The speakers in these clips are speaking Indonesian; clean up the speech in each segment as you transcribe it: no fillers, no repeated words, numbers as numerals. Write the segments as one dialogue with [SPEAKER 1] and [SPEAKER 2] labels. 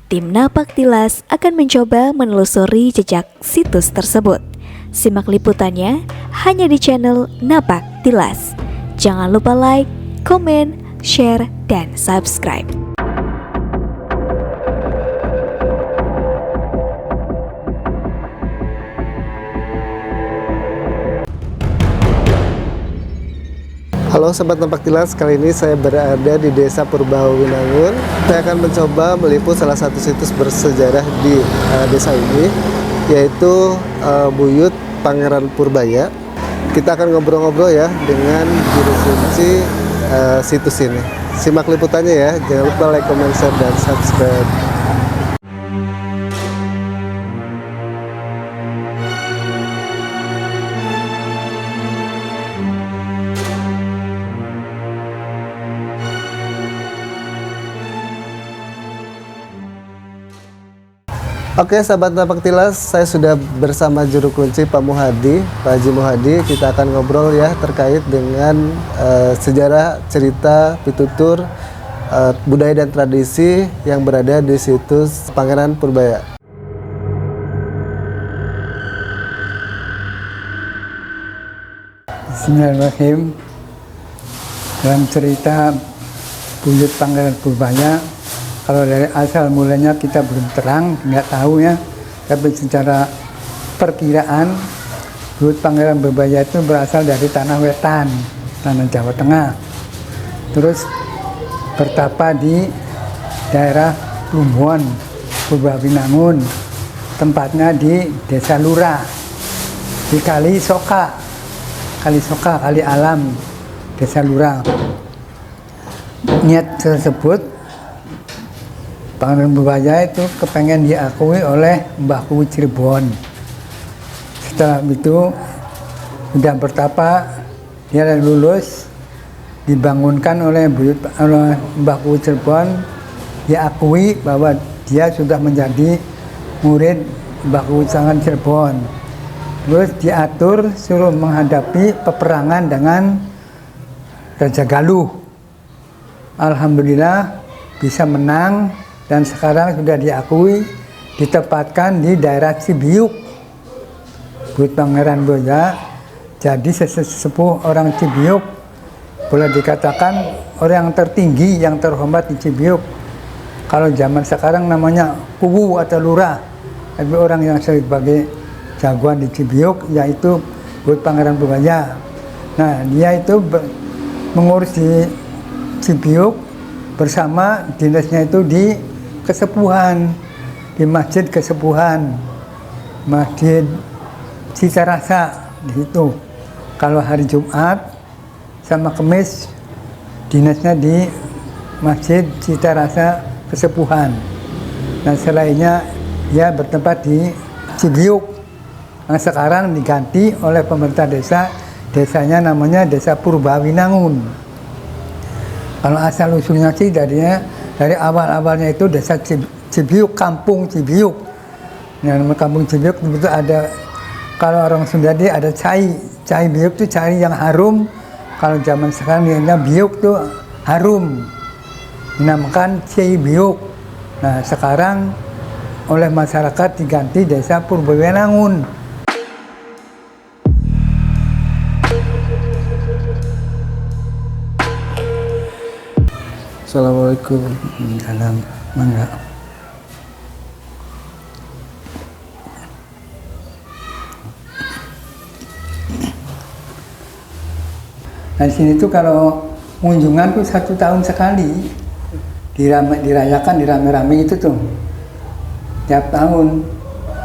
[SPEAKER 1] Tim Napak Tilas akan mencoba menelusuri jejak situs tersebut. Simak liputannya hanya di channel Napak Tilas. Jangan lupa like, komen, share, dan subscribe.
[SPEAKER 2] Halo Sobat Napak Tilas, kali ini saya berada di Desa Purbawinangun. Saya akan mencoba meliput salah satu situs bersejarah di desa ini, yaitu Buyut Pangeran Purbaya. Kita akan ngobrol-ngobrol ya dengan juru kunci situs ini. Simak liputannya ya, jangan lupa like, comment, share, dan subscribe. Oke, sahabat Napak Tilas, saya sudah bersama juru kunci Pak Muhadi, Pak Haji Muhadi. Kita akan ngobrol ya terkait dengan sejarah, cerita, pitutur, budaya dan tradisi yang berada di situs Pangeran Purbaya.
[SPEAKER 3] Bismillahirrahmanirrahim. Dalam cerita Buyut Pangeran Purbaya, kalau dari asal mulanya kita belum terang, nggak tahu ya. Tapi secara perkiraan, Buyut Pangeran Purbaya itu berasal dari tanah wetan, tanah Jawa Tengah. Terus bertapa di daerah Plumbon, Purbawinangun. Tempatnya di Desa Lurah, di Kali Soka, Kali Alam, Desa Lurah. Niat tersebut Pangeran Purbaya itu kepengen diakui oleh Mbah Kuwu Cirebon. Setelah itu sudah bertapa, dia lulus, dibangunkan oleh Mbah Kuwu Cirebon, diakui bahwa dia sudah menjadi murid Mbah Kuwu Cirebon. Terus diatur suruh menghadapi peperangan dengan Raja Galuh. Alhamdulillah bisa menang. Dan sekarang sudah diakui, ditempatkan di daerah Cibiuk. Buyut Pangeran Purbaya jadi sesepuh orang Cibiuk. Boleh dikatakan orang yang tertinggi, yang terhormat di Cibiuk. Kalau zaman sekarang namanya Kuwu atau Lurah. Tapi orang yang sebagai jagoan di Cibiuk yaitu Buyut Pangeran Purbaya. Nah, dia itu mengurus di Cibiuk bersama dinasnya itu di Kesepuhan, di Masjid Kesepuhan, Masjid Citarasa di situ. Kalau hari Jumat sama Kamis dinasnya di Masjid Citarasa Kesepuhan. Nah, selainnya dia bertempat di Cibiuk. Nah, sekarang diganti oleh pemerintah desa, desanya namanya Desa Purbawinangun. Kalau asal usulnya sih dari awal-awalnya itu Desa Cibiuk, Kampung Cibiuk. Nah, nama Kampung Cibiuk itu ada, kalau orang Sunda dia ada cai biuk itu cai yang harum. Kalau zaman sekarang dia biuk itu harum, dinamakan cai biuk. Nah, sekarang oleh masyarakat diganti Desa Purbawinangun.
[SPEAKER 2] Assalamualaikum.
[SPEAKER 3] Dalam mangga. Nah, di sini tuh kalau kunjungan tuh 1 tahun sekali dirayakan, dirame-rame itu tuh tiap tahun.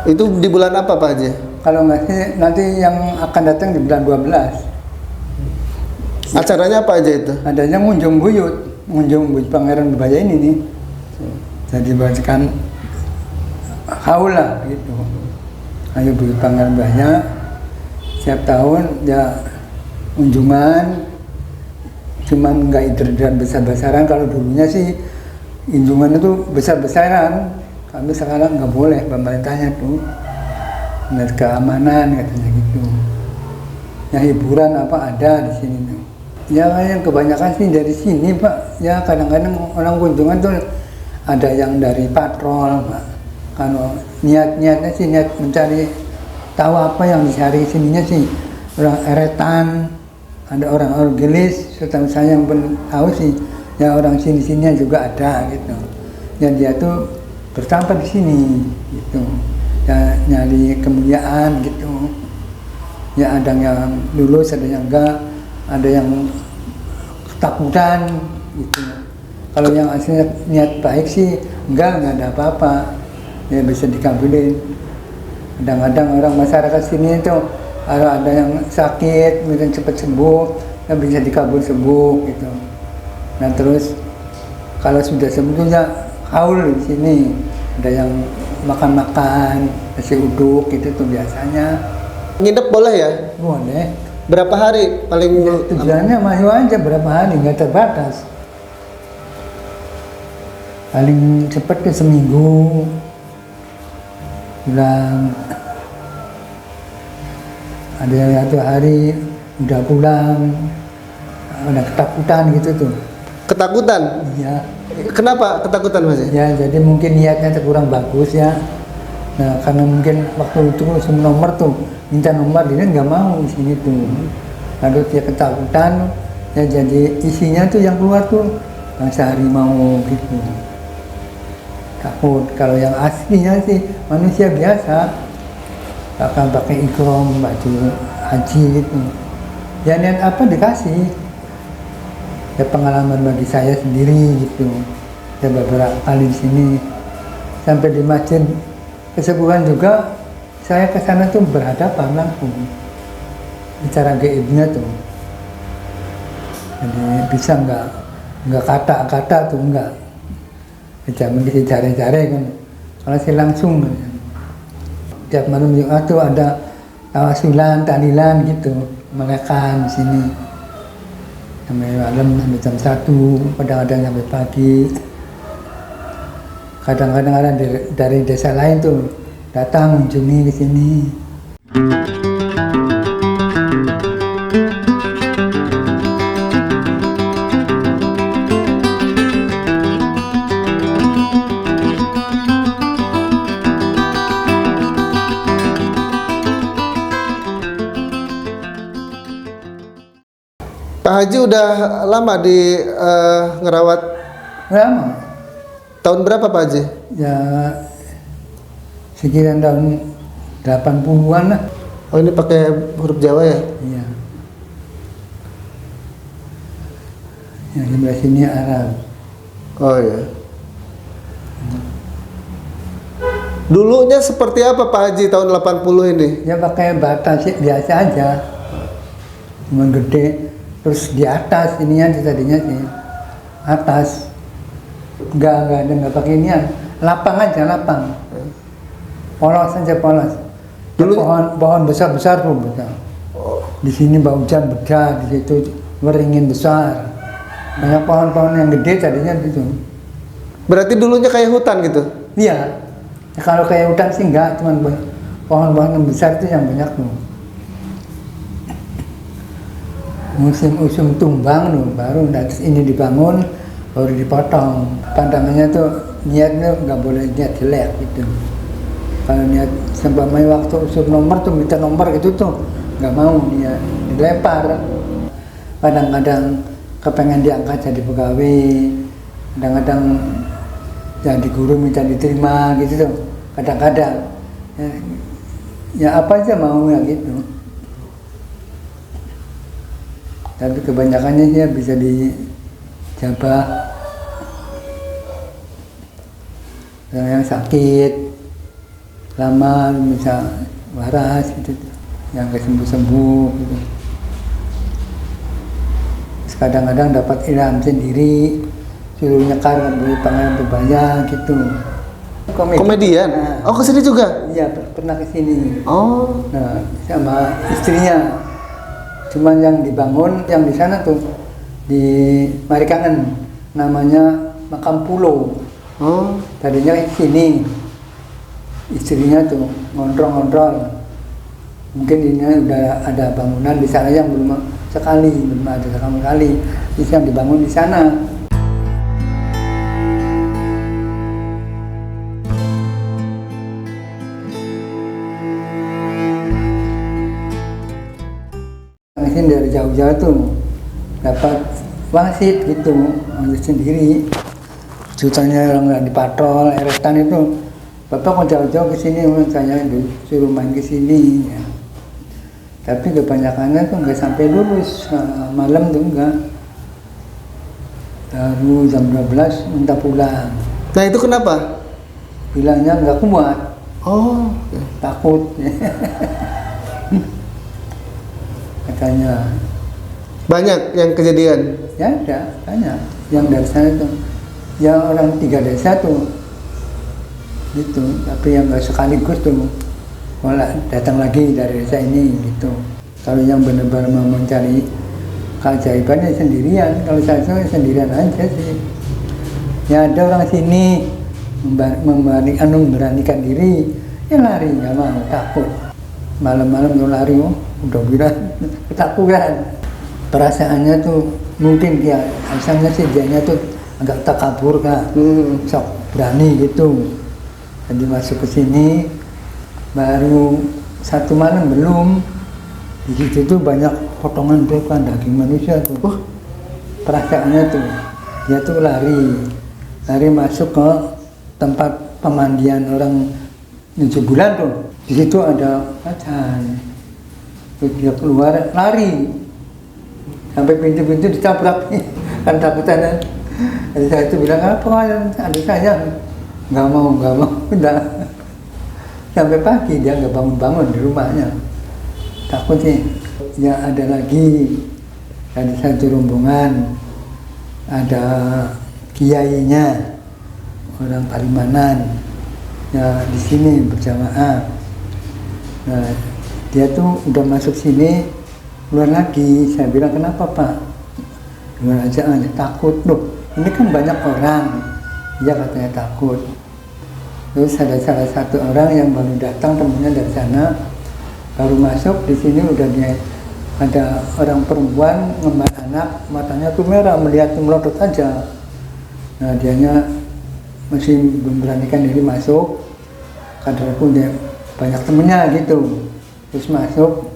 [SPEAKER 2] Itu di bulan apa Pak Haji?
[SPEAKER 3] Kalau nggak sih nanti yang akan datang di bulan 12.
[SPEAKER 2] Acaranya apa aja itu?
[SPEAKER 3] Adanya ngunjung Buyut Pangeran Purbaya ini nih. Jadi buatkan haul lah gitu. Ayo Buyut Pangeran Purbaya setiap tahun ya kunjungan, cuman nggak idar-idar besar-besaran. Kalau dulunya sih kunjungan itu besar-besaran, kami sekarang nggak boleh, pemerintahnya tuh ngeliat keamanan katanya gitu. Ya hiburan apa ada di sini tuh. Ya yang kebanyakan sih dari sini Pak. Ya kadang-kadang orang kunjungan tuh ada yang dari patrol. Kalau niatnya sih niat mencari tahu apa yang dicari sininya sih, orang eretan, ada orang orgelis, setahu saya yang tahu sih ya orang sini-sininya juga ada gitu. Ya dia tuh bertambah di sini gitu. Ya nyari kemuliaan gitu. Ya ada yang lulus, ada yang enggak, ada yang ketakutan gitu. Kalau yang aslinya niat baik sih enggak ada apa-apa, ya bisa dikabulin. Kadang-kadang orang masyarakat sini itu kalau ada yang sakit, mungkin cepat sembuh, ya bisa dikabul sembuh gitu. Nah terus kalau sudah sembuh ya haul di sini, ada yang makan-makan, nasi uduk gitu tuh biasanya.
[SPEAKER 2] Nginep boleh ya?
[SPEAKER 3] Boleh.
[SPEAKER 2] Berapa hari paling?
[SPEAKER 3] Tujuannya mayu aja berapa hari, nggak terbatas. Paling cepat ke seminggu pulang. Ada yang 1 hari udah pulang, ada ketakutan gitu tuh.
[SPEAKER 2] Ketakutan?
[SPEAKER 3] Iya.
[SPEAKER 2] Kenapa ketakutan Mas?
[SPEAKER 3] Ya jadi mungkin niatnya kurang bagus ya. Nah karena mungkin waktu itu semua nomor tuh minta nomor, dia nggak mau di sini tuh. Lalu dia ketakutan, ya jadi isinya tuh yang keluar tuh bangsa harimau gitu. Takut. Kalau yang aslinya sih manusia biasa, akan pakai ikram, baju haji gitu. Ya niat apa dikasih. Ya pengalaman bagi saya sendiri gitu. Ya beberapa kali di sini sampai di masjid kesepuhan juga saya ke sana tuh berhadapan langsung bicara gaibnya tuh. Jadi bisa nggak kata-kata tuh enggak. Jangan bisa cari-cari kan. Kalau saya langsung tiap malam Jumat tuh ada tawasulan, tahlilan gitu, melekan di sini. Sampai malam sampai jam 1, kadang-kadang sampai pagi. Kadang-kadang ada dari desa lain tuh datang mengunjungi ke sini.
[SPEAKER 2] Pak Haji udah lama di ngerawat.
[SPEAKER 3] Lama.
[SPEAKER 2] Tahun berapa Pak Haji?
[SPEAKER 3] Ya sekitar tahun 80-an lah.
[SPEAKER 2] Oh ini pakai huruf Jawa ya?
[SPEAKER 3] Iya. Yang sebelah sini Arab.
[SPEAKER 2] Oh ya. Dulunya seperti apa Pak Haji tahun 80 ini?
[SPEAKER 3] Ya pakai bata sih biasa aja. Cuma gede. Terus di atas ininya tadinya sih. Atas. Enggak pakai inian. Lapang aja, lapang. Polos aja, polos.
[SPEAKER 2] Dulu
[SPEAKER 3] pohon besar-besar tuh besar. Di sini bau hujan besar, di situ beringin besar. Banyak pohon-pohon yang gede tadinya gitu.
[SPEAKER 2] Berarti dulunya kayak hutan gitu?
[SPEAKER 3] Iya. Ya, kalau kayak hutan sih enggak, cuman pohon-pohon yang besar itu yang banyak tuh. Musim usum tumbang tuh, baru ini dibangun, baru dipotong. Pandangannya tuh niatnya nggak boleh niat jelek gitu. Kalau niat sampai waktu usum nomor tuh minta nomor gitu tuh nggak mau, dia dilempar. Kadang-kadang kepengen diangkat jadi pegawai, kadang-kadang jadi guru minta diterima gitu tuh. Kadang-kadang ya apa aja mau ya gitu. Tapi kebanyakannya dia bisa dijabah. Yang sakit lama bisa waras gitu, yang nggak sembuh-sembuh gitu. Terus kadang-kadang dapat ilham sendiri, suruh nyekar beli panganan berbahaya gitu.
[SPEAKER 2] Komedian?
[SPEAKER 3] Nah,
[SPEAKER 2] Oh kesini juga?
[SPEAKER 3] iya pernah kesini.
[SPEAKER 2] Oh.
[SPEAKER 3] Nah sama istrinya. Cuman yang dibangun yang di sana tuh di Marikangen namanya Makam Pulo.
[SPEAKER 2] Oh.
[SPEAKER 3] Tadinya di sini istrinya tuh ngontrol. Mungkin ini udah ada bangunan di sana yang belum ada sama sekali. Terus yang dibangun di sana. dari jauh-jauh tuh dapat wasit gitu, wasit sendiri. Jutanya orang di patrol, eretan itu, bapak kok jauh-jauh ke sini, saya disuruh main ke sini. Ya. Tapi kebanyakannya tuh nggak sampai lulus, malam tuh enggak. Baru jam 12 minta pulang.
[SPEAKER 2] Nah itu kenapa?
[SPEAKER 3] Bilangnya nggak kuat,
[SPEAKER 2] Oh,
[SPEAKER 3] takut. Katanya.
[SPEAKER 2] banyak yang kejadian.
[SPEAKER 3] Ya ada, banyak. Yang dari sana tuh, yang orang 3 desa tuh, gitu. Tapi yang nggak sekaligus tuh, malah datang lagi dari desa ini, gitu. Kalau yang benar-benar mau mencari keajaibannya sendirian, kalau saya tuh sendirian aja sih. Ya ada orang sini memberanikan diri, ya lari, nggak mau, takut. Malam-malam tuh lari, udah bilang ketakutan. Perasaannya tuh mungkin ya asalnya sih dianya tuh agak takabur kak, sok berani gitu. Jadi masuk ke sini baru 1 malam belum, di situ tuh banyak potongan tuh kan daging manusia tuh. Perasaannya tuh dia tuh lari masuk ke tempat pemandian orang 7 bulan tuh. Di situ ada macan, terus dia keluar lari. Sampai pintu-pintu ditabrak kan takutan. Jadi saya itu bilang apa adik saya nggak mau udah sampai pagi dia nggak bangun di rumahnya, takut sih. Ya ada lagi dari satu rombongan ada kiainya orang Palimanan ya di sini berjamaah. Nah dia tuh udah masuk sini keluar lagi. Saya bilang kenapa pak? Keluar aja takut. Loh ini kan banyak orang. Dia katanya takut. Terus ada salah satu orang yang baru datang, temennya dari sana baru masuk di sini udah dia ada orang perempuan ngembat anak, matanya tuh merah, melihat tuh melotot aja. Nah dianya masih memberanikan diri masuk, karena pun dia banyak temennya gitu. Terus masuk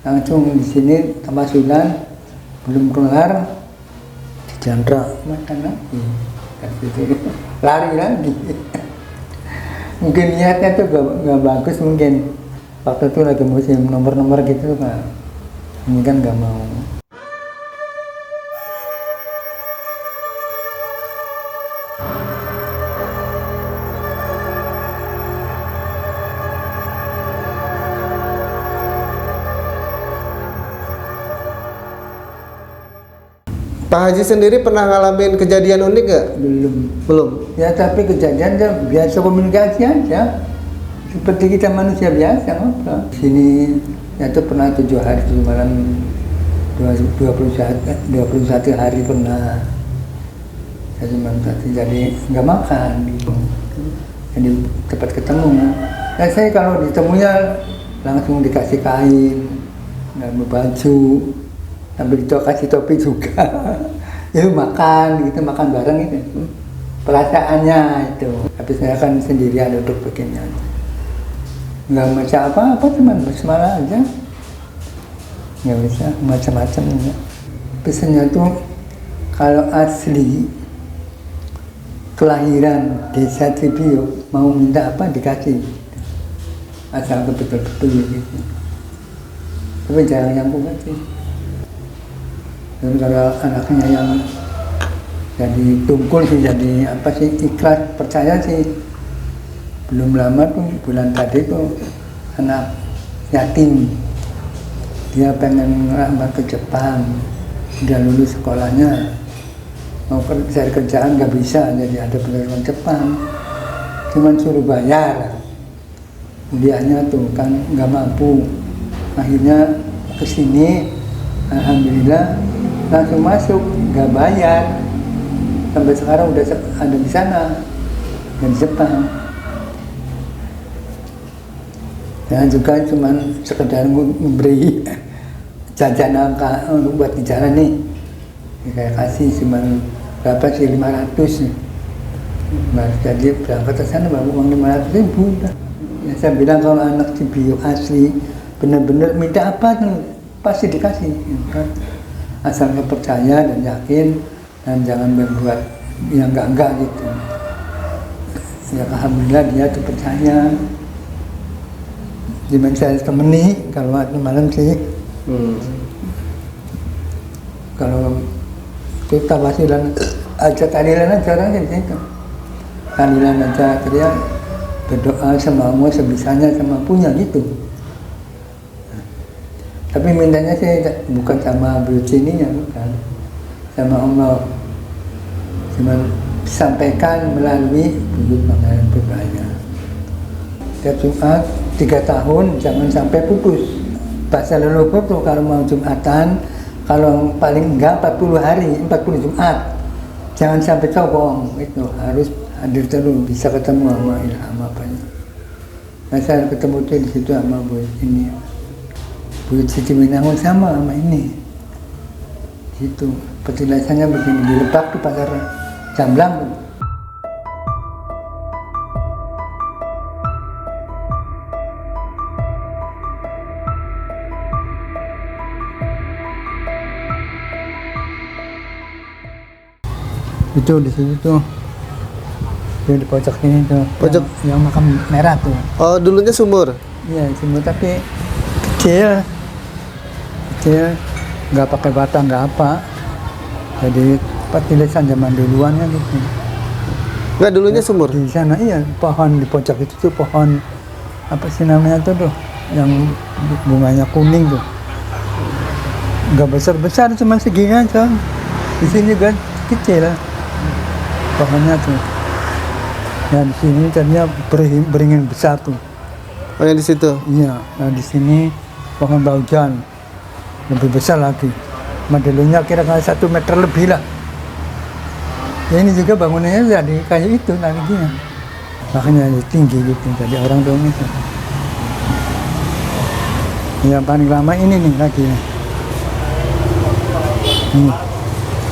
[SPEAKER 3] langsung di sini tambah sulan, belum kelar dijandra makan lagi, lari lagi. Mungkin niatnya tuh gak bagus, mungkin waktu itu lagi musim nomor-nomor gitu kan, ini kan gak mau.
[SPEAKER 2] Pak Haji sendiri pernah ngalamin kejadian unik nggak? Belum.
[SPEAKER 3] Ya tapi kejadian biasa komunikasi aja, seperti kita manusia biasa ngobrol. Sini ya itu pernah 7 hari 7 malam, 21 hari pernah. Saya cuma jadi nggak makan gitu. Jadi cepat ketemu. Ya saya kalau ditemunya langsung dikasih kain, dan baju. Sambil itu kasih topi juga. Ya makan gitu, makan bareng itu. Perasaannya itu. Tapi saya kan sendirian duduk begini aja. Nggak macam apa-apa, cuma bersemalah aja. Nggak bisa macam-macam ya. Pesannya tuh kalau asli kelahiran desa Tribio mau minta apa dikasih. Asal betul-betul gitu. Tapi jangan yang bukan sih. Dan kalau anaknya yang jadi tungkul sih, jadi apa sih, ikhlas percaya sih. Belum lama tuh bulan tadi tuh anak yatim, dia pengen ngelamar ke Jepang, udah lulus sekolahnya, mau cari kerjaan nggak bisa, jadi ada penerima Jepang, cuman suruh bayar, kuliahnya tuh kan nggak mampu, akhirnya kesini, alhamdulillah langsung masuk, nggak bayar, sampai sekarang udah ada di sana, di Jepang. Dan juga cuma sekedar memberi jajan buat di jalan nih, saya kasih cuma berapa sih, 500 nih. Nah, jadi berangkat ke sana baru uang 500.000 udah. Ya, saya bilang kalau anak Cibio asli bener-bener minta apa tuh pasti dikasih, gitu kan. Asal kau percaya dan yakin dan jangan berbuat yang enggak gitu. Ya alhamdulillah dia tuh percaya. Cuman saya temani kalau waktu malam sih. Kalau kita wasilan aja tahlilan aja orang gitu. Tahlilan aja dia berdoa sama Allah sebisanya sama punya gitu. Tapi mintanya sih bukan sama buyut sininya, bukan sama Allah. Cuman disampaikan melalui buyut Pangeran Purbaya. Setiap Jumat 3 tahun jangan sampai putus. Bahasa leluhur tuh kalau mau Jumatan, kalau paling enggak 40 hari, 40 Jumat. Jangan sampai cobong, itu harus hadir terus, bisa ketemu sama ilham apanya. Nah, saya ketemu tuh di situ sama buyut ini. Buyut Siti Winangun sama ini. Gitu. Petilasannya begini, di Lebak di pasar Jamblang. Itu di situ tuh. Itu di pojok ini tuh.
[SPEAKER 2] Pojok
[SPEAKER 3] yang makam merah tuh.
[SPEAKER 2] Oh, dulunya sumur.
[SPEAKER 3] Iya, sumur tapi kecil, nggak pakai bata, nggak apa. Jadi petilasan zaman duluan kan gitu.
[SPEAKER 2] Nggak, dulunya sumur.
[SPEAKER 3] Di sana iya, pohon di pojok itu tuh pohon apa sih namanya tuh yang bunganya kuning tuh. Nggak besar-besar, cuma segini aja. Di sini kan kecil pohonnya tuh. Nah di sini ternyata beringin besar tuh.
[SPEAKER 2] Oh, yang di situ.
[SPEAKER 3] Iya, nah di sini pohon baujan lebih besar lagi. Modelnya kira-kira 1 meter lebih lah. Ya ini juga bangunannya jadi kayak itu nantinya. Makanya tinggi gitu, jadi orang dong itu. Yang paling lama ini nih lagi. Nih,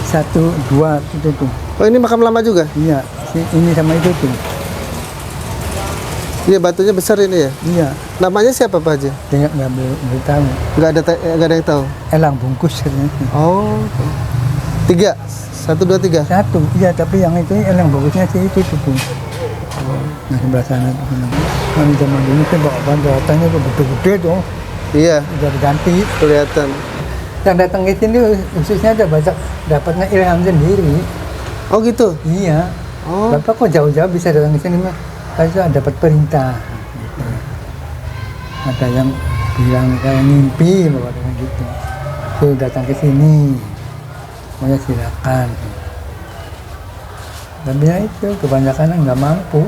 [SPEAKER 3] 1, 2 itu tuh.
[SPEAKER 2] Oh, ini makam lama juga?
[SPEAKER 3] Iya, ini sama itu tuh.
[SPEAKER 2] Iya, batunya besar ini ya?
[SPEAKER 3] Iya.
[SPEAKER 2] Namanya siapa Pak Haji?
[SPEAKER 3] Nggak tahu.
[SPEAKER 2] Nggak ada yang tahu?
[SPEAKER 3] Elang bungkus katanya.
[SPEAKER 2] Oh, 3? 1, 2, 3?
[SPEAKER 3] 1, iya tapi yang itu elang bungkusnya sih itu tuh. Nah sebelah sana tuh. Nah zaman dulu sih bawa datangnya tuh gede-gede tuh.
[SPEAKER 2] Iya,
[SPEAKER 3] Udah diganti.
[SPEAKER 2] kelihatan.
[SPEAKER 3] Yang datang ke sini khususnya ada banyak dapatnya ilham sendiri.
[SPEAKER 2] Oh gitu?
[SPEAKER 3] Iya.
[SPEAKER 2] Oh,
[SPEAKER 3] Bapak kok jauh-jauh bisa datang ke sini mah? Karena dapat perintah. Gitu. Ada yang bilang kayak mimpi bahwa gitu. Suruh datang ke sini. Mau silakan. Tapi ya itu kebanyakan nggak mampu.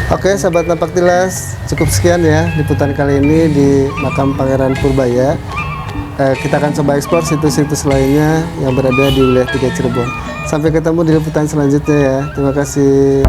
[SPEAKER 2] oke sahabat Napak Tilas, cukup sekian ya liputan kali ini di makam Pangeran Purbaya. Kita akan coba eksplor situs-situs lainnya yang berada di wilayah 3 Cirebon. Sampai ketemu di liputan selanjutnya ya. Terima kasih.